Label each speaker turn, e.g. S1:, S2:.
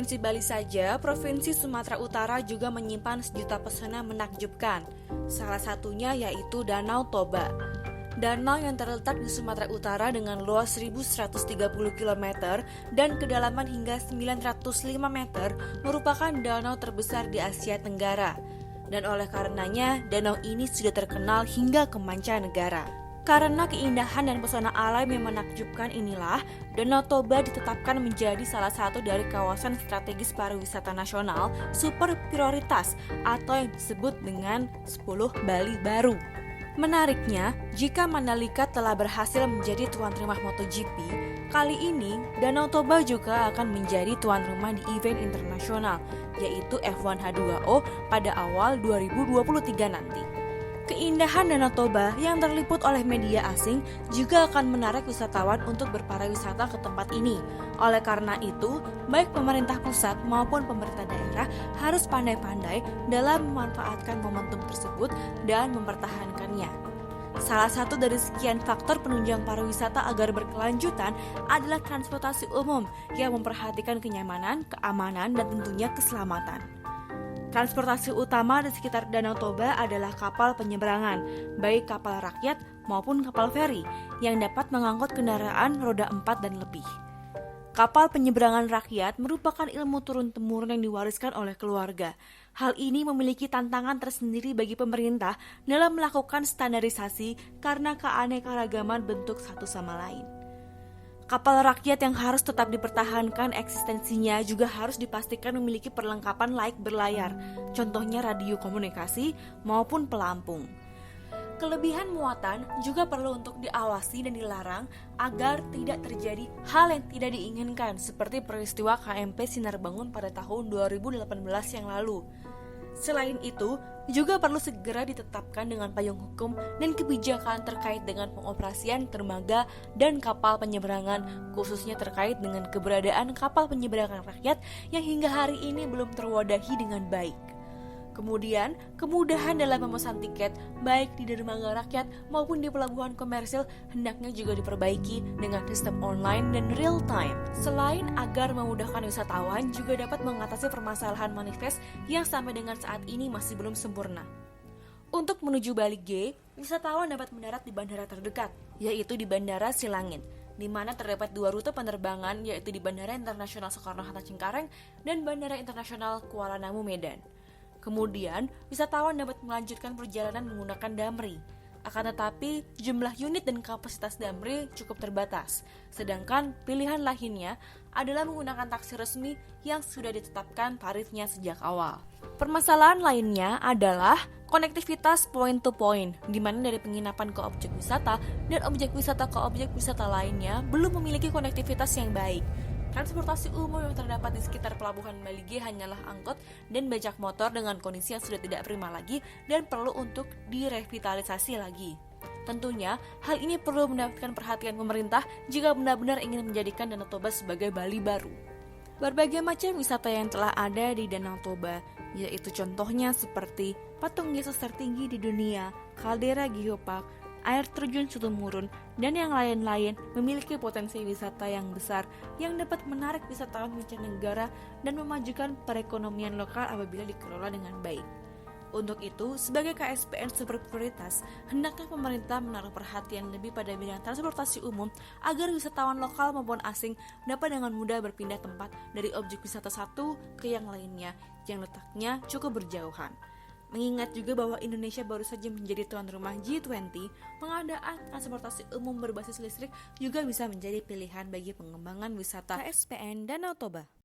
S1: Provinsi Bali saja, Provinsi Sumatera Utara juga menyimpan sejuta pesona menakjubkan. Salah satunya yaitu Danau Toba. Danau yang terletak di Sumatera Utara dengan luas 1.130 km dan kedalaman hingga 905 meter merupakan danau terbesar di Asia Tenggara. Dan oleh karenanya, danau ini sudah terkenal hingga ke mancanegara. Karena keindahan dan pesona alam yang menakjubkan inilah, Danau Toba ditetapkan menjadi salah satu dari kawasan strategis pariwisata nasional super prioritas atau yang disebut dengan 10 Bali Baru. Menariknya, jika Mandalika telah berhasil menjadi tuan rumah MotoGP, kali ini Danau Toba juga akan menjadi tuan rumah di event internasional, yaitu F1 H2O pada awal 2023 nanti. Keindahan Danau Toba yang terliput oleh media asing juga akan menarik wisatawan untuk berpariwisata ke tempat ini. Oleh karena itu, baik pemerintah pusat maupun pemerintah daerah harus pandai-pandai dalam memanfaatkan momentum tersebut dan mempertahankannya. Salah satu dari sekian faktor penunjang pariwisata agar berkelanjutan adalah transportasi umum yang memperhatikan kenyamanan, keamanan, dan tentunya keselamatan. Transportasi utama di sekitar Danau Toba adalah kapal penyeberangan, baik kapal rakyat maupun kapal feri, yang dapat mengangkut kendaraan roda 4 dan lebih. Kapal penyeberangan rakyat merupakan ilmu turun-temurun yang diwariskan oleh keluarga. Hal ini memiliki tantangan tersendiri bagi pemerintah dalam melakukan standarisasi karena keanekaragaman bentuk satu sama lain. Kapal rakyat yang harus tetap dipertahankan eksistensinya juga harus dipastikan memiliki perlengkapan laik berlayar, contohnya radio komunikasi maupun pelampung. Kelebihan muatan juga perlu untuk diawasi dan dilarang agar tidak terjadi hal yang tidak diinginkan seperti peristiwa KMP Sinar Bangun pada tahun 2018 yang lalu. Selain itu, juga perlu segera ditetapkan dengan payung hukum dan kebijakan terkait dengan pengoperasian dermaga dan kapal penyeberangan, khususnya terkait dengan keberadaan kapal penyeberangan rakyat yang hingga hari ini belum terwadahi dengan baik. Kemudian, kemudahan dalam memesan tiket baik di dermaga rakyat maupun di pelabuhan komersil hendaknya juga diperbaiki dengan sistem online dan real time. Selain agar memudahkan wisatawan, juga dapat mengatasi permasalahan manifest yang sampai dengan saat ini masih belum sempurna. Untuk menuju Bali G, wisatawan dapat mendarat di bandara terdekat, yaitu di Bandara Silangit, di mana terdapat dua rute penerbangan, yaitu di Bandara Internasional Soekarno-Hatta Cengkareng dan Bandara Internasional Kuala Namu Medan. Kemudian, wisatawan dapat melanjutkan perjalanan menggunakan Damri. Akan tetapi, jumlah unit dan kapasitas Damri cukup terbatas. Sedangkan pilihan lainnya adalah menggunakan taksi resmi yang sudah ditetapkan tarifnya sejak awal. Permasalahan lainnya adalah konektivitas point to point, di mana dari penginapan ke objek wisata dan objek wisata ke objek wisata lainnya belum memiliki konektivitas yang baik. Transportasi umum yang terdapat di sekitar pelabuhan Bali G hanyalah angkot dan bajak motor dengan kondisi yang sudah tidak prima lagi dan perlu untuk direvitalisasi lagi. Tentunya, hal ini perlu mendapatkan perhatian pemerintah jika benar-benar ingin menjadikan Danau Toba sebagai Bali baru. Berbagai macam wisata yang telah ada di Danau Toba, yaitu contohnya seperti patung Yesus tertinggi di dunia, kaldera geopark, air terjun Situmurun, dan yang lain-lain memiliki potensi wisata yang besar yang dapat menarik wisatawan mancanegara dan memajukan perekonomian lokal apabila dikelola dengan baik. Untuk itu, sebagai KSPN super prioritas, hendaknya pemerintah menaruh perhatian lebih pada bidang transportasi umum agar wisatawan lokal maupun asing dapat dengan mudah berpindah tempat dari objek wisata satu ke yang lainnya yang letaknya cukup berjauhan. Mengingat juga bahwa Indonesia baru saja menjadi tuan rumah G20, pengadaan transportasi umum berbasis listrik juga bisa menjadi pilihan bagi pengembangan wisata KSPN Danau Toba.